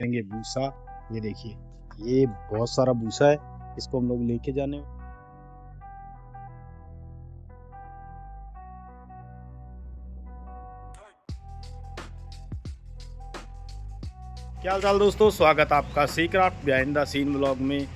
देंगे भूसा। ये देखिए, ये बहुत सारा भूसा है, इसको हम लोग लेके जाने। क्या हाल चाल दोस्तों, स्वागत आपका C craft behind the scene blog में।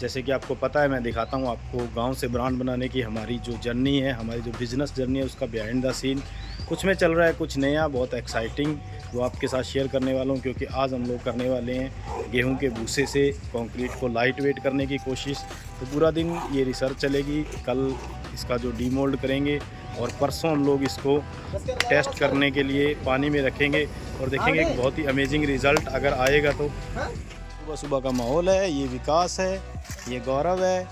जैसे कि आपको पता है, मैं दिखाता हूँ आपको गांव से ब्रांड बनाने की हमारी जो जर्नी है, हमारी जो बिज़नेस जर्नी है, उसका बिहाइंड द सीन कुछ में चल रहा है, कुछ नया, बहुत एक्साइटिंग, वो आपके साथ शेयर करने वाला हूँ। क्योंकि आज हम लोग करने वाले हैं गेहूं के भूसे से कंक्रीट को लाइट वेट करने की कोशिश। तो पूरा दिन ये रिसर्च चलेगी, कल इसका जो डीमोल्ड करेंगे और परसों हम लोग इसको टेस्ट करने के लिए पानी में रखेंगे और देखेंगे एक बहुत ही अमेजिंग रिज़ल्ट अगर आएगा तो। सुबह सुबह का माहौल है, ये विकास है, ये गौरव है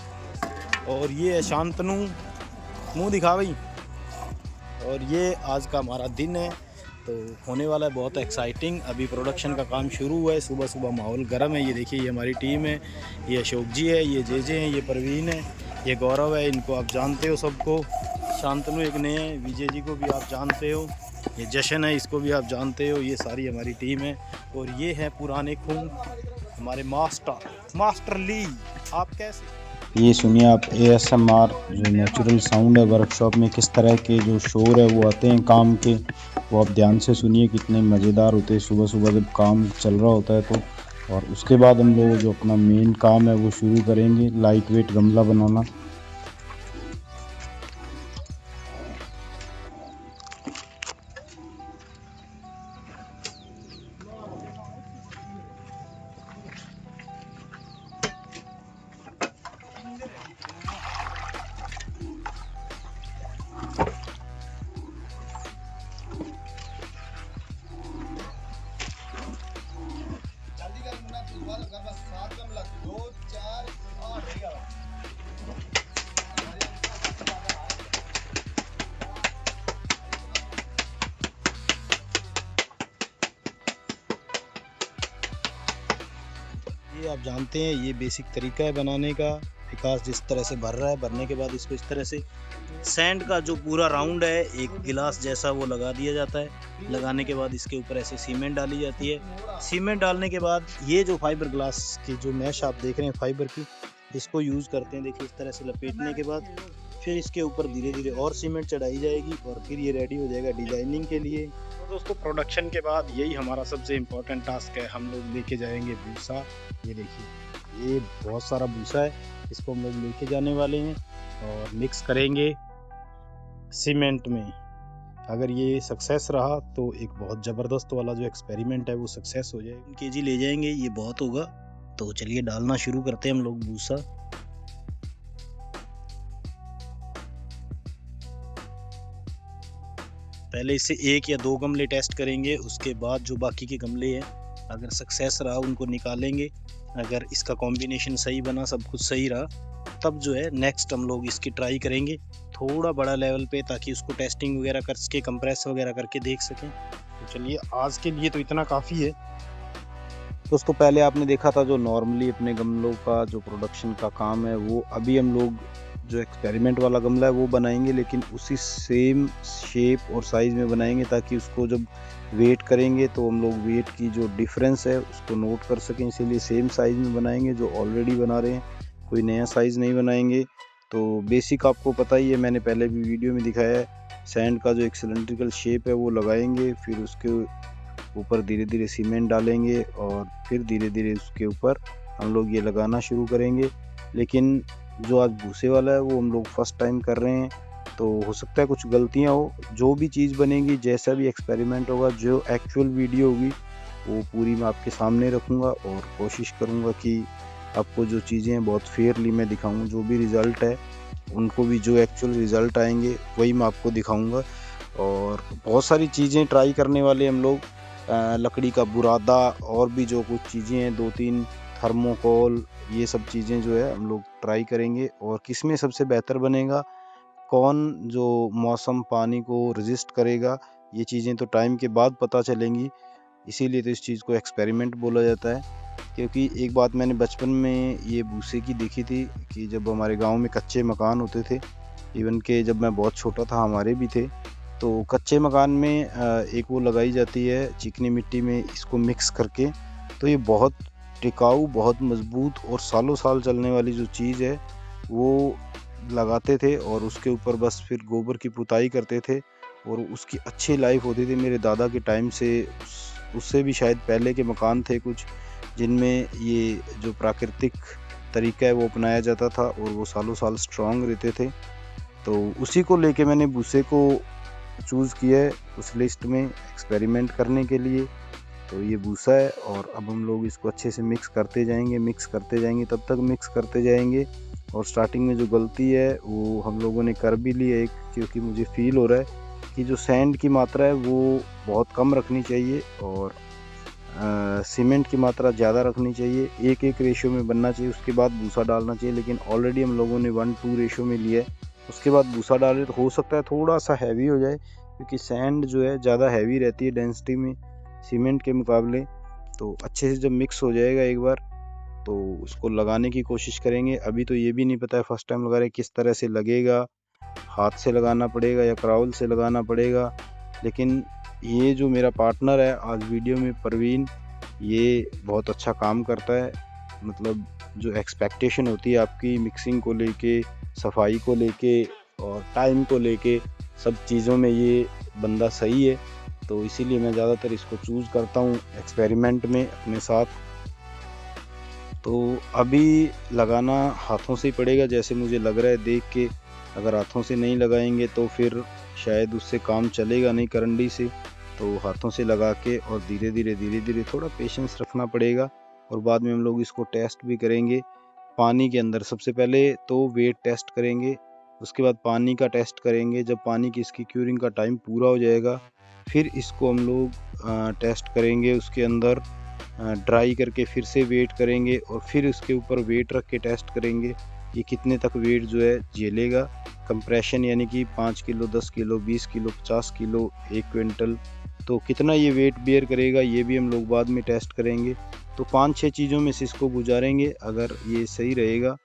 और ये है शांतनु, मुंह दिखा भाई। और ये आज का हमारा दिन है, तो होने वाला है बहुत एक्साइटिंग। अभी प्रोडक्शन का काम शुरू हुआ है, सुबह सुबह माहौल गर्म है। ये देखिए, ये हमारी टीम है, ये अशोक जी है, ये जे हैं, ये परवीन है, ये गौरव है, इनको आप जानते हो सबको। शांतनु एक नए हैं, विजय जी को भी आप जानते हो, ये जशन है, इसको भी आप जानते हो। ये सारी हमारी टीम है और ये है पुराने खून, हमारे मास्टर ली। आप कैसे? ये सुनिए आप ASMR जो नेचुरल साउंड है, वर्कशॉप में किस तरह के जो शोर है वो आते हैं काम के, वो आप ध्यान से सुनिए, कितने मज़ेदार होते हैं सुबह सुबह जब काम चल रहा होता है तो। और उसके बाद हम लोग जो अपना मेन काम है वो शुरू करेंगे, लाइट वेट गमला बनाना। ये आप जानते हैं, ये बेसिक तरीका है बनाने का। विकास जिस तरह से भर रहा है, भरने के बाद इसको इस तरह से सैंड का जो पूरा राउंड है, एक गिलास जैसा वो लगा दिया जाता है। लगाने के बाद इसके ऊपर ऐसे सीमेंट डाली जाती है। सीमेंट डालने के बाद ये जो फाइबर ग्लास की जो मैश आप देख रहे हैं फाइबर की, इसको यूज़ करते हैं। देखिए, इस तरह से लपेटने के बाद फिर इसके ऊपर धीरे धीरे और सीमेंट चढ़ाई जाएगी और फिर ये रेडी हो जाएगा डिजाइनिंग के लिए। तो दोस्तों, प्रोडक्शन के बाद यही हमारा सबसे इम्पोर्टेंट टास्क है, हम लोग लेके जाएंगे भूसा। ये देखिए, ये बहुत सारा भूसा है, इसको हम लोग लेके जाने वाले हैं और मिक्स करेंगे सीमेंट में। अगर ये सक्सेस रहा तो एक बहुत ज़बरदस्त वाला जो एक्सपेरिमेंट है वो सक्सेस हो जाएगा। केजी ले जाएंगे, ये बहुत होगा। तो चलिए डालना शुरू करते हैं हम लोग भूसा। पहले इससे 1 या 2 गमले टेस्ट करेंगे, उसके बाद जो बाकी के गमले हैं अगर सक्सेस रहा उनको निकालेंगे। अगर इसका कॉम्बिनेशन सही बना, सब कुछ सही रहा, तब जो है नेक्स्ट हम लोग इसकी ट्राई करेंगे थोड़ा बड़ा लेवल पे, ताकि उसको टेस्टिंग वगैरह करके कंप्रेस वगैरह करके देख सकें। तो चलिए, आज के लिए तो इतना काफ़ी है दोस्तों। पहले आपने देखा था जो नॉर्मली अपने गमलों का जो प्रोडक्शन का काम है, वो अभी हम लोग जो एक्सपेरिमेंट वाला गमला है वो बनाएंगे, लेकिन उसी सेम शेप और साइज़ में बनाएंगे, ताकि उसको जब वेट करेंगे तो हम लोग वेट की जो डिफरेंस है उसको नोट कर सकें। इसीलिए सेम साइज़ में बनाएंगे जो ऑलरेडी बना रहे हैं, कोई नया साइज़ नहीं बनाएंगे। तो बेसिक आपको पता ही है, मैंने पहले भी वीडियो में दिखाया है। सैंड का जो एक सिलेंड्रिकल शेप है वो लगाएंगे, फिर उसके ऊपर धीरे धीरे सीमेंट डालेंगे और फिर धीरे धीरे उसके ऊपर हम लोग ये लगाना शुरू करेंगे। लेकिन जो आज भूसे वाला है वो हम लोग फर्स्ट टाइम कर रहे हैं, तो हो सकता है कुछ गलतियां हो। जो भी चीज़ बनेगी, जैसा भी एक्सपेरिमेंट होगा, जो एक्चुअल वीडियो होगी वो पूरी मैं आपके सामने रखूँगा और कोशिश करूँगा कि आपको जो चीज़ें हैं बहुत फेयरली मैं दिखाऊँ। जो भी रिज़ल्ट है उनको भी, जो एक्चुअल रिज़ल्ट आएंगे वही मैं आपको दिखाऊँगा। और बहुत सारी चीज़ें ट्राई करने वाले हम लोग, लकड़ी का बुरादा और भी जो कुछ चीज़ें हैं, 2-3 थर्मोकोल, ये सब चीज़ें जो है हम लोग ट्राई करेंगे। और किस में सबसे बेहतर बनेगा, कौन जो मौसम पानी को रेजिस्ट करेगा, ये चीज़ें तो टाइम के बाद पता चलेंगी। इसीलिए तो इस चीज़ को एक्सपेरिमेंट बोला जाता है। क्योंकि एक बात मैंने बचपन में ये भूसे की देखी थी कि जब हमारे गांव में कच्चे मकान होते थे, इवन के जब मैं बहुत छोटा था हमारे भी थे, तो कच्चे मकान में एक वो लगाई जाती है चिकनी मिट्टी में, इसको मिक्स करके तो ये बहुत टिकाऊ, बहुत मजबूत और सालों साल चलने वाली जो चीज़ है वो लगाते थे और उसके ऊपर बस फिर गोबर की पुताई करते थे और उसकी अच्छी लाइफ होती थी। मेरे दादा के टाइम से उससे भी शायद पहले के मकान थे कुछ, जिनमें ये जो प्राकृतिक तरीका है वो अपनाया जाता था और वो सालों साल स्ट्रांग रहते थे। तो उसी को लेके मैंने भूसे को चूज़ किया है उस लिस्ट में एक्सपेरिमेंट करने के लिए। तो ये भूसा है और अब हम लोग इसको अच्छे से मिक्स करते जाएंगे, तब तक मिक्स करते जाएंगे। और स्टार्टिंग में जो गलती है वो हम लोगों ने कर भी ली है एक, क्योंकि मुझे फील हो रहा है कि जो सैंड की मात्रा है वो बहुत कम रखनी चाहिए और सीमेंट की मात्रा ज़्यादा रखनी चाहिए। 1-1 रेशो में बनना चाहिए, उसके बाद भूसा डालना चाहिए। लेकिन ऑलरेडी हम लोगों ने 1-2 रेशो में लिया है, उसके बाद भूसा डाले तो हो सकता है थोड़ा सा हैवी हो जाए, क्योंकि सैंड जो है ज़्यादा हैवी रहती है डेंसिटी में सीमेंट के मुकाबले। तो अच्छे से जब मिक्स हो जाएगा एक बार तो उसको लगाने की कोशिश करेंगे। अभी तो ये भी नहीं पता है, फर्स्ट टाइम लगा रहे किस तरह से लगेगा, हाथ से लगाना पड़ेगा या क्राउल से लगाना पड़ेगा। लेकिन ये जो मेरा पार्टनर है आज वीडियो में, परवीन, ये बहुत अच्छा काम करता है। मतलब जो एक्सपेक्टेशन होती है आपकी मिक्सिंग को लेके, सफाई को लेके और टाइम को लेके, सब चीज़ों में ये बंदा सही है। तो इसीलिए मैं ज़्यादातर इसको चूज़ करता हूँ एक्सपेरिमेंट में अपने साथ। तो अभी लगाना हाथों से ही पड़ेगा जैसे मुझे लग रहा है देख के। अगर हाथों से नहीं लगाएंगे तो फिर शायद उससे काम चलेगा नहीं करंडी से। तो हाथों से लगा के और धीरे धीरे थोड़ा पेशेंस रखना पड़ेगा। और बाद में हम लोग इसको टेस्ट भी करेंगे पानी के अंदर। सबसे पहले तो वेट टेस्ट करेंगे, उसके बाद पानी का टेस्ट करेंगे। जब पानी की इसकी क्यूरिंग का टाइम पूरा हो जाएगा फिर इसको हम लोग टेस्ट करेंगे उसके अंदर, ड्राई करके फिर से वेट करेंगे और फिर उसके ऊपर वेट रख के टेस्ट करेंगे कि कितने तक वेट जो है झेलेगा। कंप्रेशन यानी कि 5 kilo, 10 kilo, 20 kilo, 50 kilo, 1 quintal, तो कितना ये वेट बियर करेगा ये भी हम लोग बाद में टेस्ट करेंगे। तो 5-6 चीज़ों में से इसको गुजारेंगे। अगर ये सही रहेगा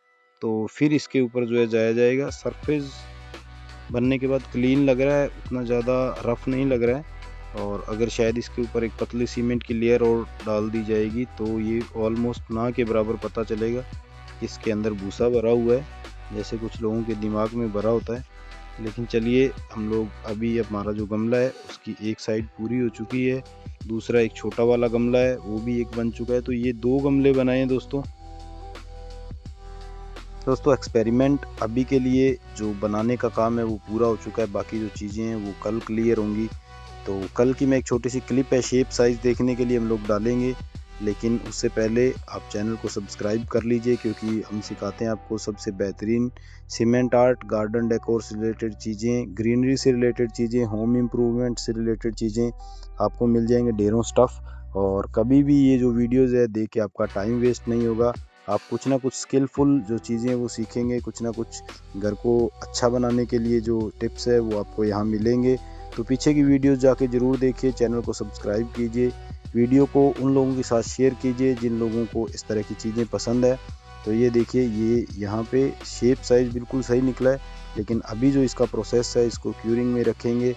तो फिर इसके ऊपर जो है जाया जाएगा। सरफेस बनने के बाद क्लीन लग रहा है, उतना ज़्यादा रफ़ नहीं लग रहा है। और अगर शायद इसके ऊपर एक पतली सीमेंट की लेयर और डाल दी जाएगी तो ये ऑलमोस्ट ना के बराबर पता चलेगा कि इसके अंदर भूसा भरा हुआ है, जैसे कुछ लोगों के दिमाग में भरा होता है। लेकिन चलिए हम लोग अभी, हमारा जो गमला है उसकी एक साइड पूरी हो चुकी है, दूसरा एक छोटा वाला गमला है वो भी एक बन चुका है। तो ये 2 गमले बनाए हैं दोस्तों। एक्सपेरिमेंट अभी के लिए जो बनाने का काम है वो पूरा हो चुका है, बाकी जो चीज़ें हैं वो कल क्लियर होंगी। तो कल की मैं एक छोटी सी क्लिप है शेप साइज़ देखने के लिए हम लोग डालेंगे। लेकिन उससे पहले आप चैनल को सब्सक्राइब कर लीजिए, क्योंकि हम सिखाते हैं आपको सबसे बेहतरीन सीमेंट आर्ट, गार्डन डेकोर से रिलेटेड चीज़ें, ग्रीनरी से रिलेटेड चीज़ें, होम इम्प्रूवमेंट से रिलेटेड चीज़ें आपको मिल जाएंगे, ढेरों स्टफ़। और कभी भी ये जो वीडियोज़ है देख के आपका टाइम वेस्ट नहीं होगा। आप कुछ ना कुछ स्किलफुल जो चीज़ें वो सीखेंगे, कुछ ना कुछ घर को अच्छा बनाने के लिए जो टिप्स है वो आपको यहाँ मिलेंगे। तो पीछे की वीडियोस जाके ज़रूर देखिए, चैनल को सब्सक्राइब कीजिए, वीडियो को उन लोगों के साथ शेयर कीजिए जिन लोगों को इस तरह की चीज़ें पसंद है। तो ये देखिए, ये यहाँ पे शेप साइज़ बिल्कुल सही निकला है। लेकिन अभी जो इसका प्रोसेस है इसको क्यूरिंग में रखेंगे।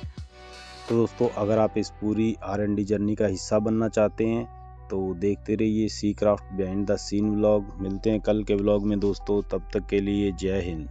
तो दोस्तों अगर आप इस पूरी R&D जर्नी का हिस्सा बनना चाहते हैं तो देखते रहिए C craft behind the scene vlog. मिलते हैं कल के व्लॉग में दोस्तों, तब तक के लिए जय हिंद।